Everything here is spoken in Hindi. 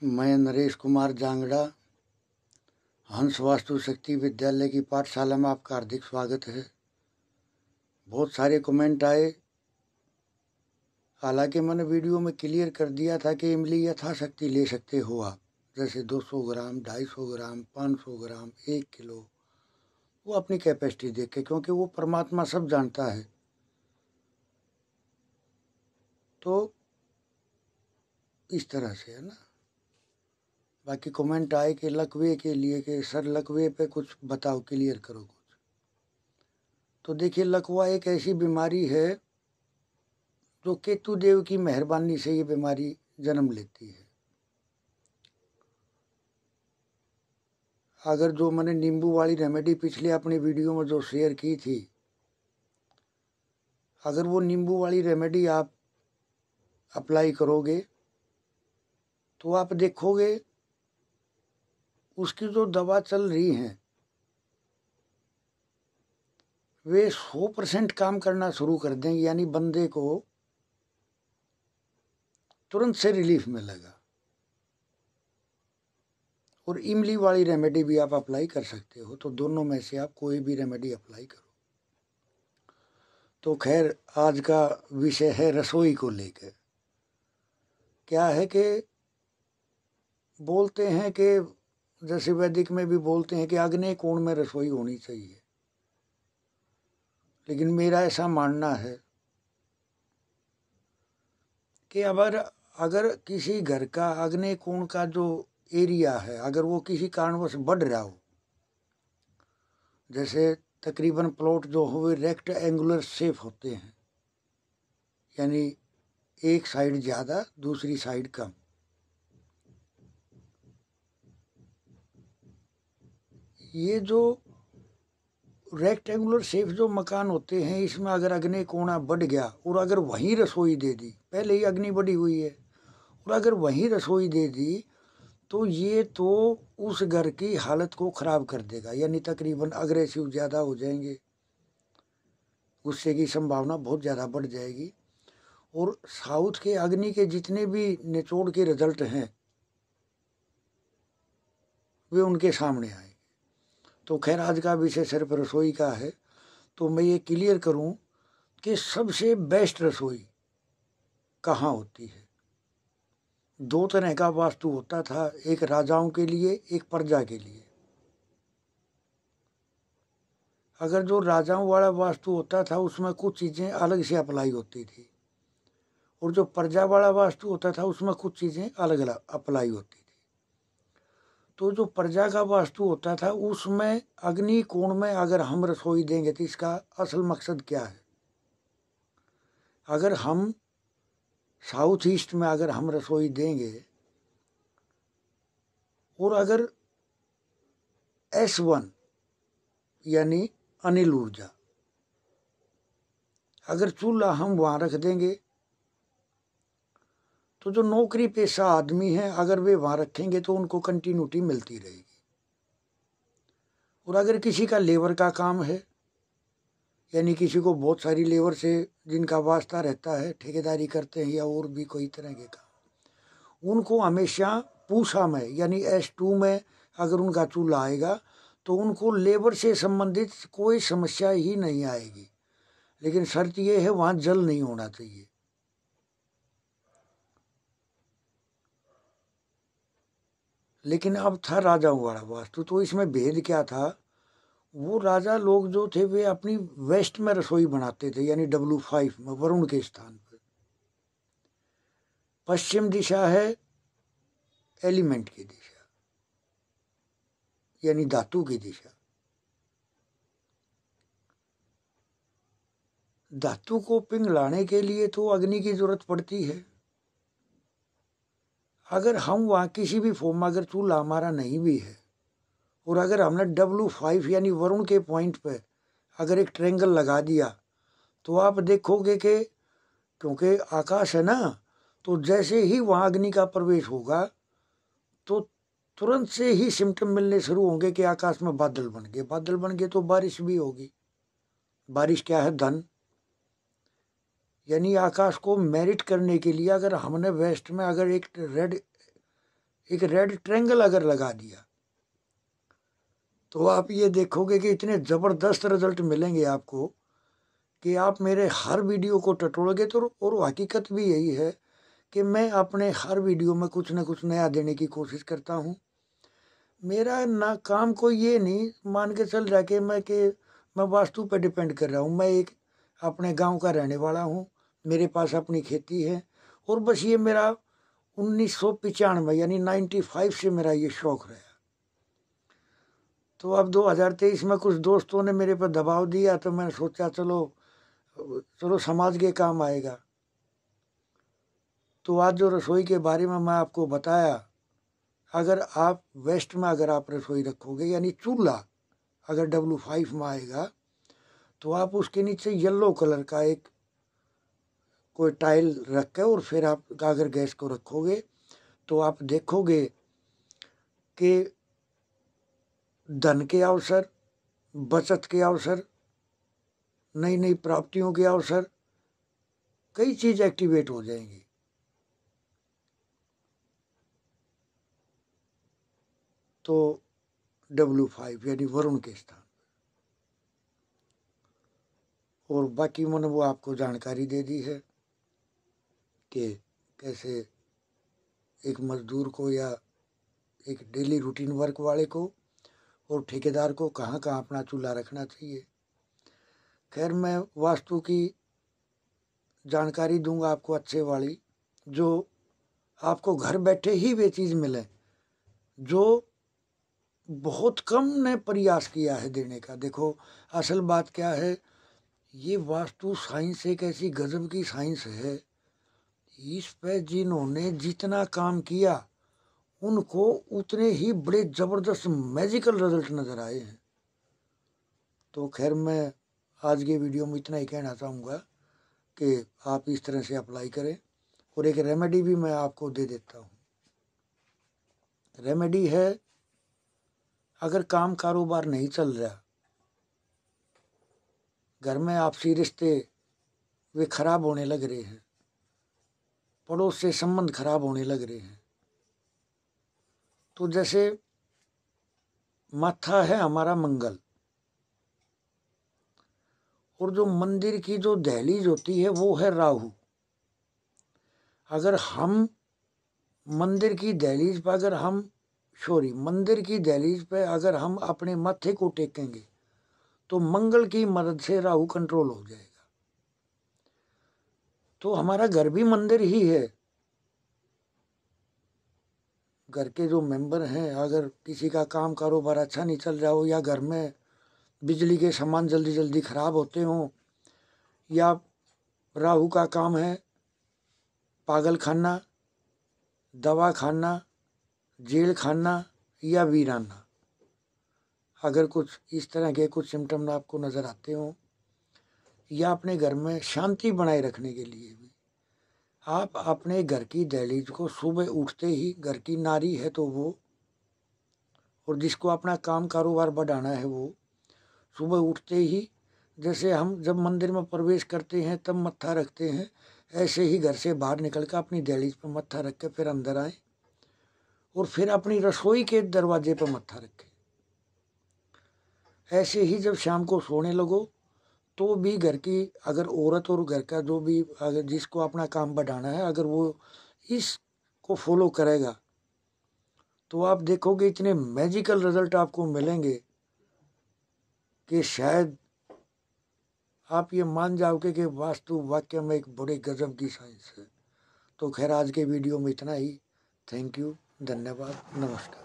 मैं नरेश कुमार जांगड़ा हंस वास्तु शक्ति विद्यालय की पाठशाला में आपका हार्दिक स्वागत है। बहुत सारे कमेंट आए। हालांकि मैंने वीडियो में क्लियर कर दिया था कि इमली यथाशक्ति ले सकते हो आप, जैसे 200 ग्राम, 250 ग्राम, 500 ग्राम, 1 किलो, वो अपनी कैपेसिटी देख के, क्योंकि वो परमात्मा सब जानता है। तो इस तरह से है ना। बाकी कमेंट आए कि लकवे के लिए कि सर लकवे पे कुछ बताओ, क्लियर करो कुछ। तो देखिए, लकवा एक ऐसी बीमारी है जो केतु देव की मेहरबानी से ये बीमारी जन्म लेती है। अगर जो मैंने नींबू वाली रेमेडी पिछले अपनी वीडियो में जो शेयर की थी, अगर वो नींबू वाली रेमेडी आप अप्लाई करोगे तो आप देखोगे उसकी जो दवा चल रही हैं वे 100% काम करना शुरू कर देंगे, यानी बंदे को तुरंत से रिलीफ मिलेगा। और इमली वाली रेमेडी भी आप अप्लाई कर सकते हो, तो दोनों में से आप कोई भी रेमेडी अप्लाई करो। तो खैर, आज का विषय है रसोई को लेकर। क्या है कि बोलते हैं कि जैसे वैदिक में भी बोलते हैं कि अग्नि कोण में रसोई होनी चाहिए, लेकिन मेरा ऐसा मानना है कि अगर किसी घर का अग्नि कोण का जो एरिया है, अगर वो किसी कारणवश बढ़ रहा हो, जैसे तकरीबन प्लॉट जो हो रेक्ट एंगुलर शेप होते हैं, यानी एक साइड ज़्यादा दूसरी साइड कम, ये जो रेक्टेंगुलर शेप जो मकान होते हैं, इसमें अगर अग्नि कोणा बढ़ गया और अगर वहीं रसोई दे दी, पहले ही अग्नि बढ़ी हुई है और अगर वहीं रसोई दे दी, तो ये तो उस घर की हालत को ख़राब कर देगा, यानी तकरीबन अग्रेसिव ज़्यादा हो जाएंगे, गुस्से की संभावना बहुत ज़्यादा बढ़ जाएगी। और साउथ के अग्नि के जितने भी निचोड़ के रिजल्ट हैं वे उनके सामने आएंगे। तो खैर, आज का विषय सिर्फ रसोई का है, तो मैं ये क्लियर करूं कि सबसे बेस्ट रसोई कहाँ होती है। दो तरह का वास्तु होता था, एक राजाओं के लिए, एक प्रजा के लिए। अगर जो राजाओं वाला वास्तु होता था उसमें कुछ चीज़ें अलग से अप्लाई होती थी, और जो प्रजा वाला वास्तु होता था उसमें कुछ चीज़ें अलग अलग अप्लाई होती थी। तो जो प्रजा का वास्तु होता था उसमें अग्नि कोण में अगर हम रसोई देंगे तो इसका असल मकसद क्या है। अगर हम साउथ ईस्ट में अगर हम रसोई देंगे और अगर S1 यानी अनिल ऊर्जा, अगर चूल्हा हम वहाँ रख देंगे तो जो नौकरी पेशा आदमी हैं अगर वे वहाँ रखेंगे तो उनको कंटिन्यूटी मिलती रहेगी। और अगर किसी का लेबर का काम है, यानी किसी को बहुत सारी लेबर से जिनका वास्ता रहता है, ठेकेदारी करते हैं या और भी कोई तरह के काम, उनको हमेशा पूसा में यानी S2 में अगर उनका चूल्हा आएगा तो उनको लेबर से संबंधित कोई समस्या ही नहीं आएगी। लेकिन शर्त ये है वहाँ जल नहीं होना चाहिए। लेकिन अब था राजाओं वाला वास्तु, तो इसमें भेद क्या था, वो राजा लोग जो थे वे अपनी वेस्ट में रसोई बनाते थे, यानी W5 में, वरुण के स्थान पर। पश्चिम दिशा है एलिमेंट की दिशा, यानी धातु की दिशा। धातु को पिघलाने के लिए तो अग्नि की जरूरत पड़ती है। अगर हम वहाँ किसी भी फॉर्म में अगर चूल्हा हमारा नहीं भी है और अगर हमने W5 यानी वरुण के पॉइंट पे अगर एक ट्रायंगल लगा दिया, तो आप देखोगे कि क्योंकि आकाश है ना, तो जैसे ही वहाँ अग्नि का प्रवेश होगा तो तुरंत से ही सिम्टम मिलने शुरू होंगे कि आकाश में बादल बन गए। बादल बन गए तो बारिश भी होगी। बारिश क्या है? धन। यानी आकाश को मेरिट करने के लिए अगर हमने वेस्ट में अगर एक रेड एक रेड ट्रायंगल अगर लगा दिया तो आप ये देखोगे कि इतने ज़बरदस्त रिजल्ट मिलेंगे आपको कि आप मेरे हर वीडियो को टटोलोगे। तो और हकीकत भी यही है कि मैं अपने हर वीडियो में कुछ न कुछ नया देने की कोशिश करता हूँ। मेरा ना काम कोई ये नहीं मान के चल रहा कि मैं वास्तु पर डिपेंड कर रहा हूँ। मैं एक अपने गांव का रहने वाला हूँ, मेरे पास अपनी खेती है और बस ये मेरा 1995 यानी 95 से मेरा ये शौक रहा। तो अब 2023 में कुछ दोस्तों ने मेरे पर दबाव दिया तो मैंने सोचा चलो समाज के काम आएगा। तो आज जो रसोई के बारे में मैं आपको बताया, अगर आप वेस्ट में अगर आप रसोई रखोगे यानी चूल्हा अगर W5 में आएगा तो आप उसके नीचे येलो कलर का एक कोई टाइल रख के और फिर आप अगर गैस को रखोगे तो आप देखोगे कि धन के अवसर, बचत के अवसर, नई नई प्राप्तियों के अवसर, कई चीज़ एक्टिवेट हो जाएंगी। तो W5 यानी वरुण के स्थान पर। और बाकी मैंने वो आपको जानकारी दे दी है कि कैसे एक मजदूर को या एक डेली रूटीन वर्क वाले को और ठेकेदार को कहाँ कहाँ अपना चूल्हा रखना चाहिए। खैर मैं वास्तु की जानकारी दूंगा आपको अच्छे वाली, जो आपको घर बैठे ही वे चीज़ मिले जो बहुत कम ने प्रयास किया है देने का। देखो असल बात क्या है, ये वास्तु साइंस एक ऐसी गजब की साइंस है, इस पे जिन्होंने जितना काम किया उनको उतने ही बड़े ज़बरदस्त मैजिकल रिजल्ट नज़र आए हैं। तो खैर मैं आज के वीडियो में इतना ही कहना चाहूँगा कि आप इस तरह से अप्लाई करें। और एक रेमेडी भी मैं आपको दे देता हूँ। रेमेडी है, अगर काम कारोबार नहीं चल रहा, घर में आपसी रिश्ते वे खराब होने लग रहे हैं, पड़ोस से संबंध खराब होने लग रहे हैं, तो जैसे माथा है हमारा मंगल और जो मंदिर की जो दहलीज होती है वो है राहु। अगर हम मंदिर की दहलीज पर मंदिर की दहलीज पे अगर हम अपने माथे को टेकेंगे तो मंगल की मदद से राहु कंट्रोल हो जाएगा। तो हमारा घर भी मंदिर ही है। घर के जो मेंबर हैं, अगर किसी का काम कारोबार अच्छा नहीं चल रहा हो या घर में बिजली के सामान जल्दी जल्दी खराब होते हों या राहु का काम है पागल खाना, दवा खाना, जेल खाना या वीराना, अगर कुछ इस तरह के कुछ सिम्टम आपको नज़र आते हों, या अपने घर में शांति बनाए रखने के लिए भी आप अपने घर की दहलीज को सुबह उठते ही, घर की नारी है तो वो, और जिसको अपना काम कारोबार बढ़ाना है वो, सुबह उठते ही जैसे हम जब मंदिर में प्रवेश करते हैं तब मत्था रखते हैं, ऐसे ही घर से बाहर निकल कर अपनी दहलीज पर मत्था रख के फिर अंदर आए और फिर अपनी रसोई के दरवाजे पर मत्था रखें। ऐसे ही जब शाम को सोने लगो तो भी घर की अगर औरत और घर का जो भी अगर जिसको अपना काम बढ़ाना है, अगर वो इसको फॉलो करेगा तो आप देखोगे इतने मैजिकल रिजल्ट आपको मिलेंगे कि शायद आप ये मान जाओगे कि वास्तु वाक्य में एक बड़े गजब की साइंस है। तो खैर आज के वीडियो में इतना ही। थैंक यू, धन्यवाद, नमस्कार।